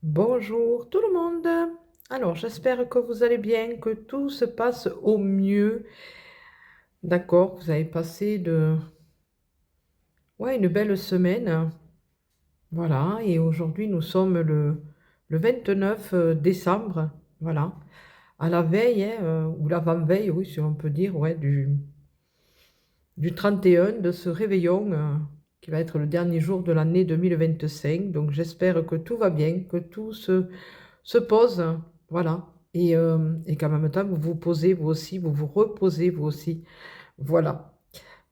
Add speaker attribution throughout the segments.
Speaker 1: Bonjour tout le monde. Alors, j'espère que vous allez bien, que tout se passe au mieux. D'accord, vous avez passé une belle semaine. Voilà, et aujourd'hui nous sommes le 29 décembre. Voilà, à la veille, hein, ou l'avant-veille, oui, si on peut dire, ouais, du 31 de ce réveillon qui va être le dernier jour de l'année 2025. Donc, j'espère que tout va bien, que tout se pose, voilà. Et qu'en même temps, vous vous posez vous aussi, vous vous reposez vous aussi. Voilà.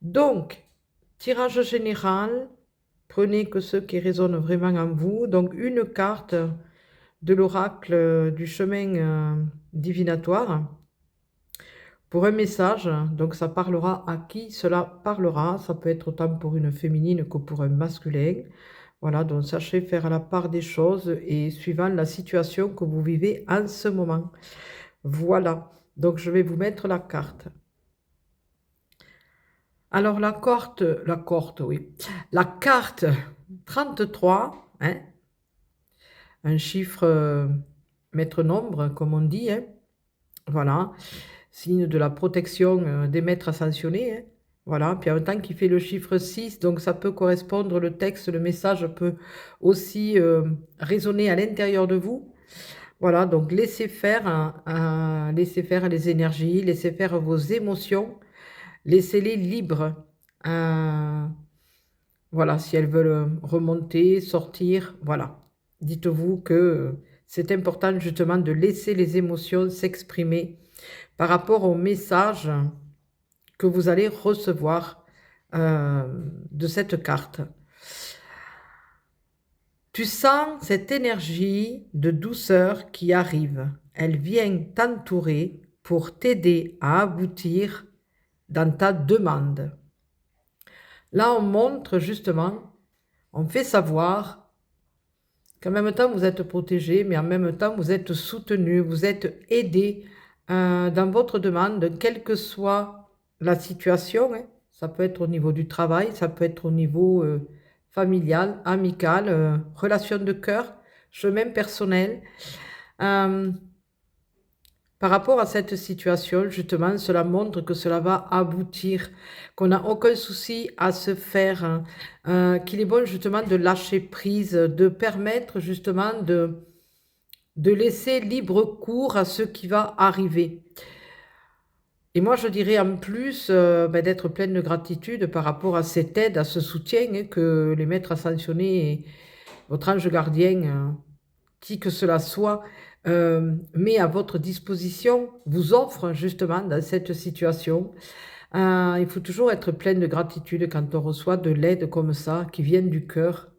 Speaker 1: Donc, tirage général, prenez que ce qui résonne vraiment en vous. Donc, une carte de l'oracle du chemin divinatoire pour un message. Donc, ça parlera à qui cela parlera. Ça peut être autant pour une féminine que pour un masculin. Voilà, donc sachez faire la part des choses et suivant la situation que vous vivez en ce moment. Voilà, donc je vais vous mettre la carte. Alors oui, la carte 33, hein, un chiffre maître nombre comme on dit, hein, voilà, signe de la protection des maîtres ascensionnés, hein, voilà, puis en même temps qui fait le chiffre 6, donc ça peut correspondre, le texte, le message peut aussi résonner à l'intérieur de vous. Voilà, donc laissez faire les énergies, laissez faire vos émotions. Laissez-les libres. Euh, voilà, si elles veulent remonter, sortir, voilà. Dites-vous que c'est important justement de laisser les émotions s'exprimer par rapport au message que vous allez recevoir de cette carte. Tu sens cette énergie de douceur qui arrive. Elle vient t'entourer pour t'aider à aboutir dans ta demande. Là, on montre justement, on fait savoir qu'en même temps, vous êtes protégé, mais en même temps, vous êtes soutenu, vous êtes aidé dans votre demande, quelle que soit la situation, hein. Ça peut être au niveau du travail, ça peut être au niveau familial, amical, relation de cœur, chemin personnel. Euh, Par rapport à cette situation, justement, cela montre que cela va aboutir, qu'on n'a aucun souci à se faire, hein, qu'il est bon justement de lâcher prise, de permettre justement de laisser libre cours à ce qui va arriver. Et moi, je dirais en plus d'être pleine de gratitude par rapport à cette aide, à ce soutien hein, que les maîtres ascensionnés et votre ange gardien, qui que cela soit, met à votre disposition, vous offre justement dans cette situation. Il faut toujours être plein de gratitude quand on reçoit de l'aide comme ça, qui vient du cœur.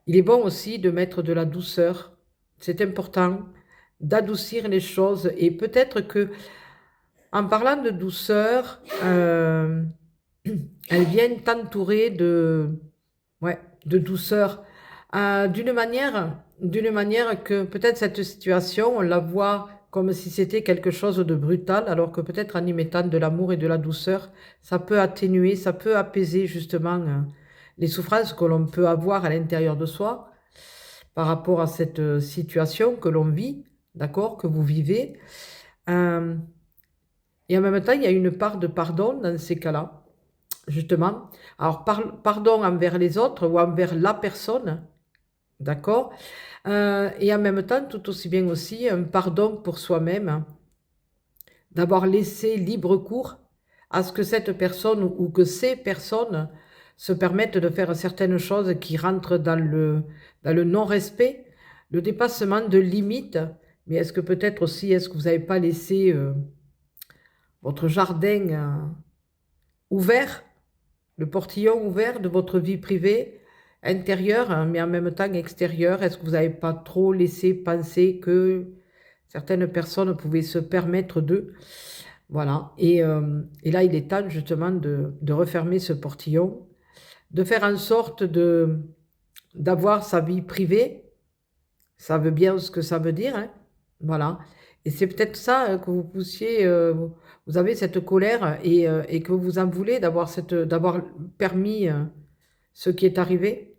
Speaker 1: Il est bon aussi de mettre de la douceur. C'est important d'adoucir les choses. Et peut-être que en parlant de douceur, elles viennent t'entourer ouais, de douceur. D'une manière que peut-être cette situation, on la voit comme si c'était quelque chose de brutal, alors que peut-être en y mettant de l'amour et de la douceur, ça peut atténuer, ça peut apaiser justement les souffrances que l'on peut avoir à l'intérieur de soi par rapport à cette situation que l'on vit, d'accord, que vous vivez. Euh, et en même temps, il y a une part de pardon dans ces cas-là, justement. Alors, pardon envers les autres ou envers la personne, d'accord? Et en même temps, tout aussi bien aussi, un pardon pour soi-même, hein, d'avoir laissé libre cours à ce que cette personne ou que ces personnes se permettent de faire certaines choses qui rentrent dans le non-respect, le dépassement de limites. Mais est-ce que peut-être aussi, est-ce que vous n'avez pas laissé votre jardin ouvert, le portillon ouvert de votre vie privée, intérieure, hein, mais en même temps extérieure? Est-ce que vous n'avez pas trop laissé penser que certaines personnes pouvaient se permettre de... Voilà. Et là, il est temps justement de refermer ce portillon, de faire en sorte d'avoir sa vie privée. Ça veut bien ce que ça veut dire, hein. Voilà. Et c'est peut-être ça que vous poussiez, vous avez cette colère et que vous en voulez d'avoir permis ce qui est arrivé.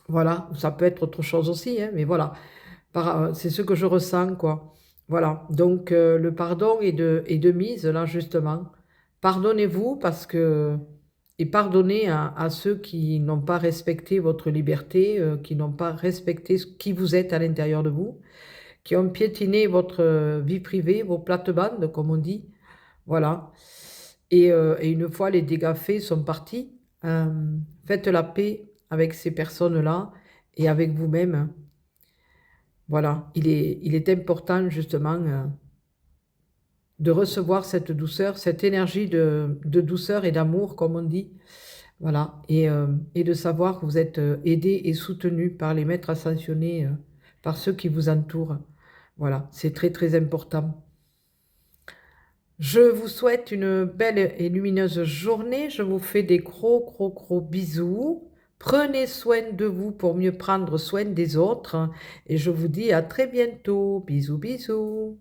Speaker 1: Voilà, ça peut être autre chose aussi, hein, mais voilà. C'est ce que je ressens, quoi. Voilà, donc le pardon est de mise, là, justement. Pardonnez-vous parce que... Et pardonnez à ceux qui n'ont pas respecté votre liberté, qui n'ont pas respecté qui vous êtes à l'intérieur de vous, qui ont piétiné votre vie privée, vos plates-bandes, comme on dit. Voilà. Et une fois les dégâts faits sont partis, faites la paix avec ces personnes-là et avec vous-même. Voilà, il est important justement de recevoir cette douceur, cette énergie de douceur et d'amour, comme on dit. Voilà, et de savoir que vous êtes aidé et soutenu par les maîtres ascensionnés, par ceux qui vous entourent. Voilà, c'est très très important. Je vous souhaite une belle et lumineuse journée. Je vous fais des gros gros gros bisous. Prenez soin de vous pour mieux prendre soin des autres. Et je vous dis à très bientôt. Bisous bisous.